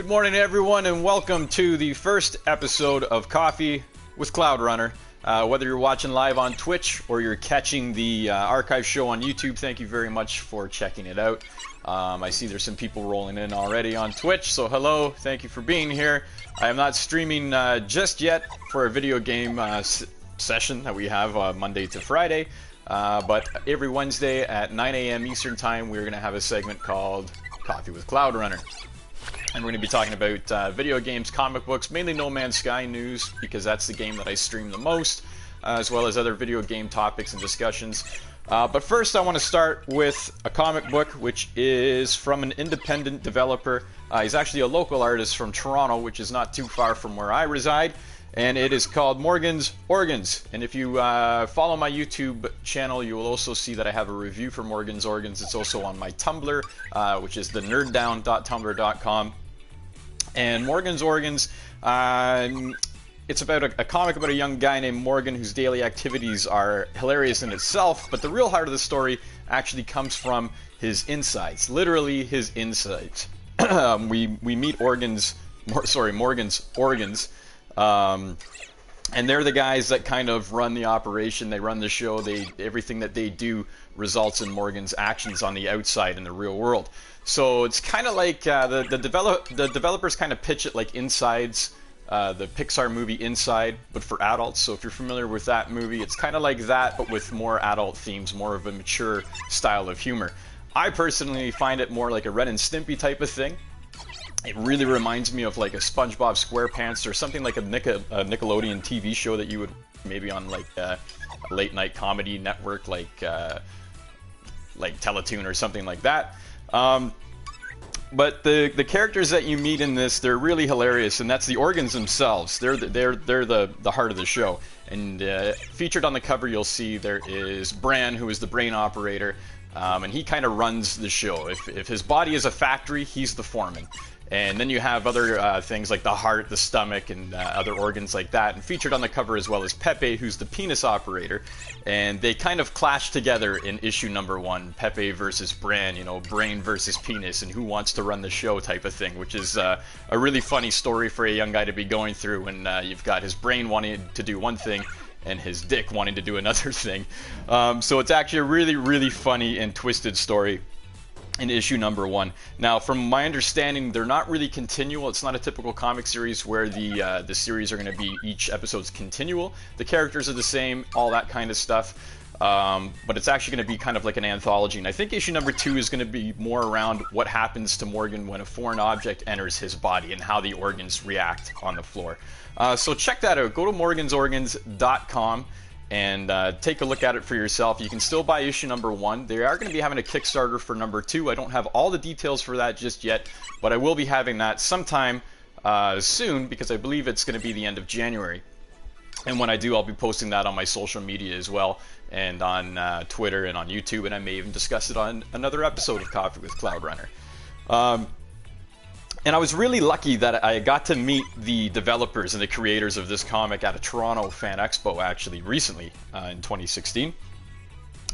Good morning, everyone, and welcome to the first episode of Coffee with Cloud Runner. Whether you're watching live on Twitch or you're catching the archive show on YouTube, thank you very much for checking it out. I see there's some people rolling in already on Twitch, so hello, thank you for being here. I am not streaming just yet for a video game session that we have Monday to Friday, but every Wednesday at 9 a.m. Eastern Time, we're going to have a segment called Coffee with Cloud Runner. And we're going to be talking about video games, comic books, mainly No Man's Sky news, because that's the game that I stream the most, as well as other video game topics and discussions. But first, I want to start with a comic book, which is from an independent developer. He's actually a local artist from Toronto, which is not too far from where I reside. And it is called Morgan's Organs. And if you follow my YouTube channel, you will also see that I have a review for Morgan's Organs. It's also on my Tumblr, which is the nerddown.tumblr.com. And Morgan's Organs, it's about a comic about a young guy named Morgan whose daily activities are hilarious in itself, but the real heart of the story actually comes from his insides, literally his insides. We meet Morgan's organs, and they're the guys that kind of run the operation, they run the show, everything that they do results in Morgan's actions on the outside in the real world. So it's kind of like the developers kind of pitch it like Inside's, the Pixar movie Inside, but for adults. So if you're familiar with that movie, it's kind of like that, but with more adult themes, more of a mature style of humor. I personally find it more like a Ren and Stimpy type of thing. It really reminds me of like a SpongeBob SquarePants or something like a Nickelodeon TV show that you would maybe on like a late night comedy network like Teletoon or something like that. But the characters that you meet in this, they're really hilarious, and that's the organs themselves. They're the heart of the show. And featured on the cover, you'll see there is Bran, who is the brain operator, and he kind of runs the show. If his body is a factory, he's the foreman. And then you have other things like the heart, the stomach, and other organs like that. And featured on the cover as well as Pepe, who's the penis operator. And they kind of clash together in issue number 1, Pepe versus Bran, brain versus penis, and who wants to run the show type of thing, which is a really funny story for a young guy to be going through when you've got his brain wanting to do one thing and his dick wanting to do another thing. So it's actually a really, really funny and twisted story in issue number 1. Now, from my understanding, they're not really continual. It's not a typical comic series where the series are going to be each episode's continual. The characters are the same, all that kind of stuff. But it's actually going to be kind of like an anthology. And I think issue number 2 is going to be more around what happens to Morgan when a foreign object enters his body and how the organs react on the floor. So check that out. Go to morgansorgans.com. and take a look at it for yourself. You can still buy issue number 1. They are going to be having a Kickstarter for number 2. I don't have all the details for that just yet, but I will be having that sometime soon, because I believe it's going to be the end of January. And when I do, I'll be posting that on my social media as well, and on Twitter and on YouTube, and I may even discuss it on another episode of Coffee with Cloud Runner. And I was really lucky that I got to meet the developers and the creators of this comic at a Toronto Fan Expo, actually, recently, in 2016.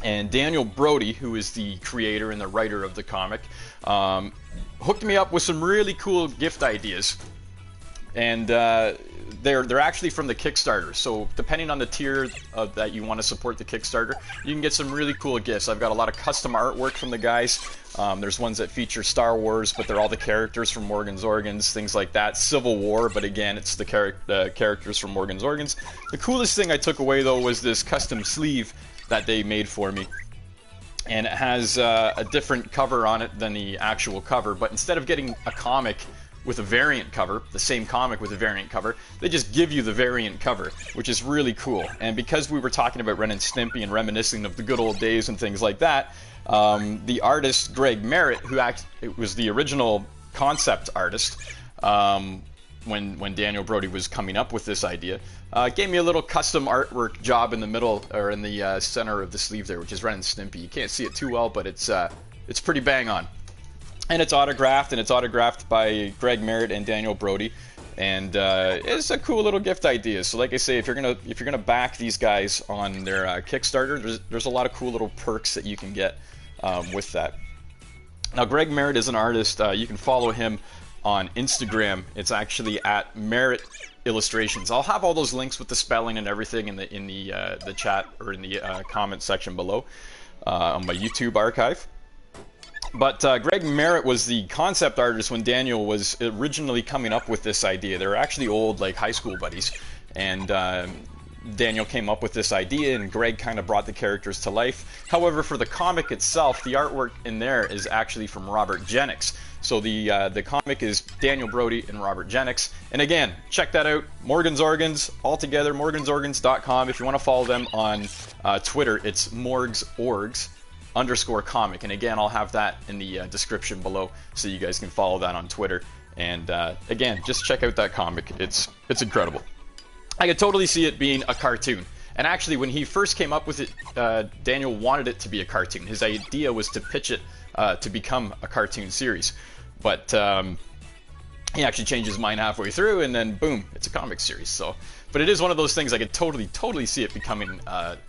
And Daniel Brodie, who is the creator and the writer of the comic, hooked me up with some really cool gift ideas. And they're actually from the Kickstarter. So depending on the tier that you want to support the Kickstarter, you can get some really cool gifts. I've got a lot of custom artwork from the guys. There's ones that feature Star Wars, but they're all the characters from Morgan's Organs, things like that. Civil War, but again, it's the characters from Morgan's Organs. The coolest thing I took away, though, was this custom sleeve that they made for me. And it has a different cover on it than the actual cover, but instead of getting a comic with a variant cover, the same comic with a variant cover, they just give you the variant cover, which is really cool. And because we were talking about Ren and Stimpy and reminiscing of the good old days and things like that, the artist Greg Merritt, who was the original concept artist when Daniel Brodie was coming up with this idea, gave me a little custom artwork job in the middle, or in the center of the sleeve there, which is Ren and Stimpy. You can't see it too well, but it's pretty bang on. And it's autographed by Greg Merritt and Daniel Brodie, and it's a cool little gift idea. So, like I say, if you're gonna back these guys on their Kickstarter, there's a lot of cool little perks that you can get with that. Now, Greg Merritt is an artist. You can follow him on Instagram. It's actually at Merit Illustrations. I'll have all those links with the spelling and everything in the chat or in the comment section below on my YouTube archive. But Greg Merritt was the concept artist when Daniel was originally coming up with this idea. They were actually old, like, high school buddies, and Daniel came up with this idea, and Greg kind of brought the characters to life. However, for the comic itself, the artwork in there is actually from Robert Jennix. So the comic is Daniel Brodie and Robert Jennix. And again, check that out. Morgan's Organs, all together, morgansorgans.com. If you want to follow them on Twitter, it's morgsorgs_comic. And again, I'll have that in the description below so you guys can follow that on Twitter. And again, just check out that comic. It's incredible. I could totally see it being a cartoon. And actually, when he first came up with it, Daniel wanted it to be a cartoon. His idea was to pitch it to become a cartoon series. But he actually changed his mind halfway through, and then boom, it's a comic series. So, but it is one of those things I could totally see it becoming a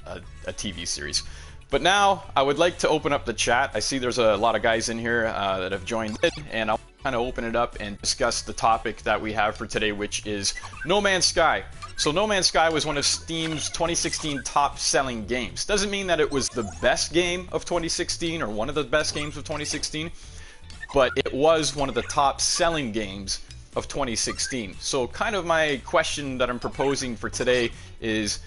TV series. But now, I would like to open up the chat. I see there's a lot of guys in here that have joined in, and I'll kind of open it up and discuss the topic that we have for today, which is No Man's Sky. So No Man's Sky was one of Steam's 2016 top-selling games. Doesn't mean that it was the best game of 2016 or one of the best games of 2016, but it was one of the top-selling games of 2016. So kind of my question that I'm proposing for today is,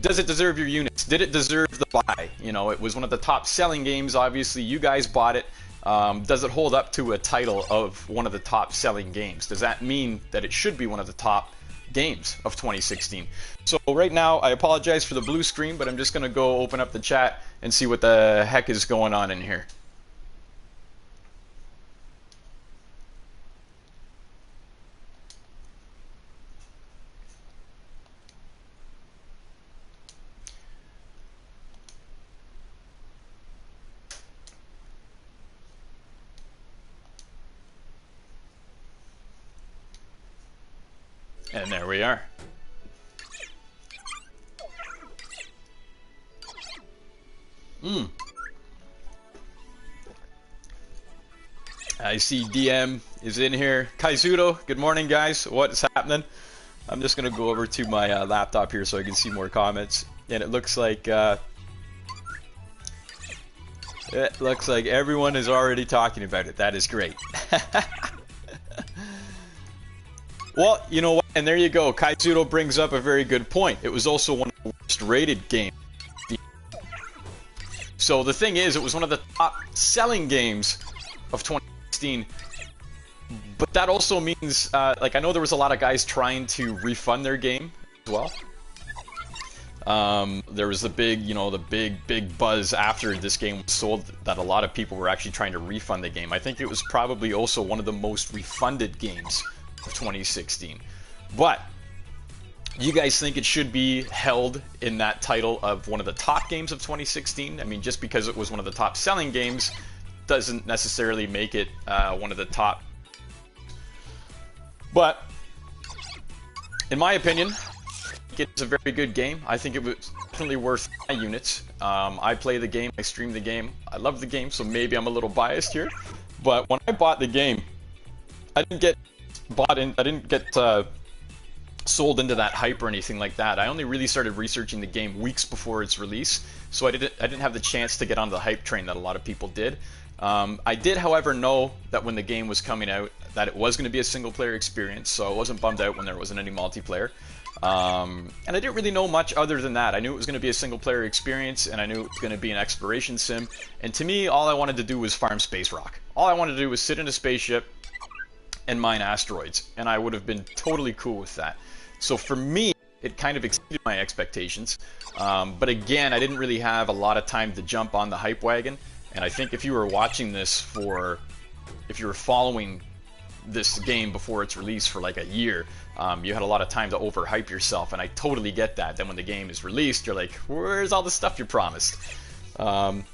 does it deserve your units? Did it deserve the buy? You know, it was one of the top-selling games. Obviously, you guys bought it. Does it hold up to a title of one of the top-selling games? Does that mean that it should be one of the top games of 2016? So right now, I apologize for the blue screen, but I'm just going to go open up the chat and see what the heck is going on in here. And there we are. I see DM is in here. Kaizudo, good morning, guys. What's happening? I'm just going to go over to my laptop here so I can see more comments. And it looks like everyone is already talking about it. That is great. Well, you know what? And there you go. Kaizudo brings up a very good point. It was also one of the worst rated games. So the thing is, it was one of the top selling games of 2016. But that also means, like, I know there was a lot of guys trying to refund their game as well. There was the big, big buzz after this game was sold that a lot of people were actually trying to refund the game. I think it was probably also one of the most refunded games of 2016. But you guys think it should be held in that title of one of the top games of 2016? I mean, just because it was one of the top selling games doesn't necessarily make it one of the top. But in my opinion, it's a very good game. I think it was definitely worth my units. I play the game, I stream the game, I love the game, so maybe I'm a little biased here. But when I bought the game, I didn't get sold into that hype or anything like that. I only really started researching the game weeks before its release, so I didn't have the chance to get onto the hype train that a lot of people did. I did, however, know that when the game was coming out that it was going to be a single-player experience, so I wasn't bummed out when there wasn't any multiplayer. And I didn't really know much other than that. I knew it was going to be a single-player experience, and I knew it was going to be an exploration sim. And to me, all I wanted to do was farm space rock. All I wanted to do was sit in a spaceship and mine asteroids, and I would have been totally cool with that. So for me, it kind of exceeded my expectations. But again, I didn't really have a lot of time to jump on the hype wagon. And I think if you were watching this if you were following this game before its release for like a year, you had a lot of time to overhype yourself, and I totally get that. Then when the game is released, you're like, where's all the stuff you promised? And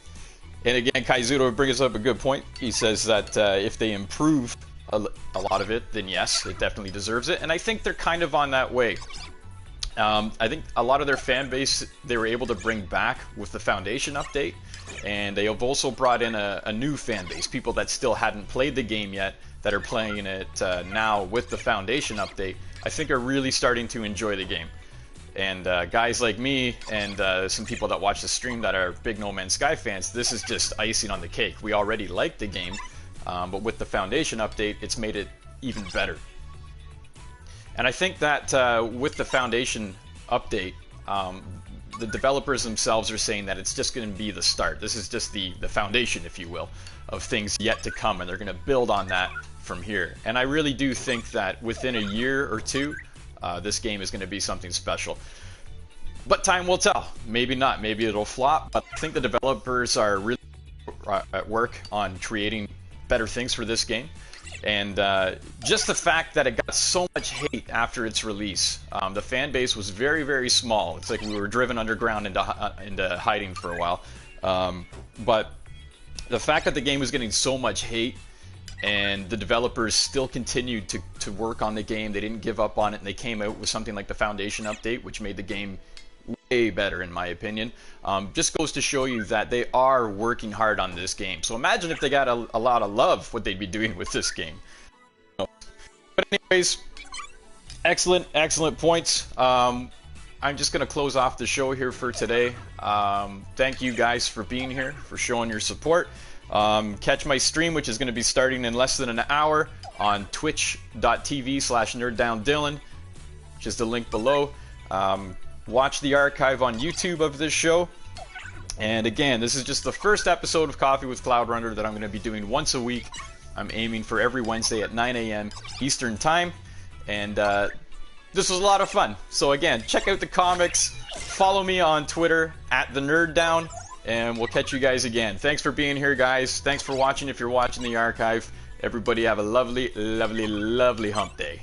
again, Kaizudo brings up a good point. He says that if they improve a lot of it, then yes, it definitely deserves it. And I think they're kind of on that way. I think a lot of their fan base, they were able to bring back with the Foundation update, and they have also brought in a new fan base, people that still hadn't played the game yet, that are playing it now with the Foundation update, I think are really starting to enjoy the game. And guys like me and some people that watch the stream that are big No Man's Sky fans, this is just icing on the cake. We already like the game, but with the Foundation update, it's made it even better. And I think that with the Foundation update, the developers themselves are saying that it's just going to be the start. This is just the foundation, if you will, of things yet to come, and they're going to build on that from here. And I really do think that within a year or two, this game is going to be something special. But time will tell. Maybe not. Maybe it'll flop. But I think the developers are really at work on creating better things for this game. And just the fact that it got so much hate after its release. The fan base was very, very small. It's like we were driven underground into hiding for a while. But the fact that the game was getting so much hate, and the developers still continued to work on the game. They didn't give up on it, and they came out with something like the Foundation update, which made the game way better, in my opinion. Just goes to show you that they are working hard on this game. So imagine if they got a lot of love, what they'd be doing with this game. But anyways, excellent points. I'm just going to close off the show here for today. Thank you guys for being here, for showing your support. Catch my stream, which is going to be starting in less than an hour on twitch.tv/nerddowndillon, which is the link below. Watch the archive on YouTube of this show. And again, this is just the first episode of Coffee with Cloudrunner that I'm going to be doing once a week. I'm aiming for every Wednesday at 9 a.m. Eastern Time. And this was a lot of fun. So again, check out the comics. Follow me on Twitter @TheNerdDown. And we'll catch you guys again. Thanks for being here, guys. Thanks for watching if you're watching the archive. Everybody have a lovely, lovely, lovely hump day.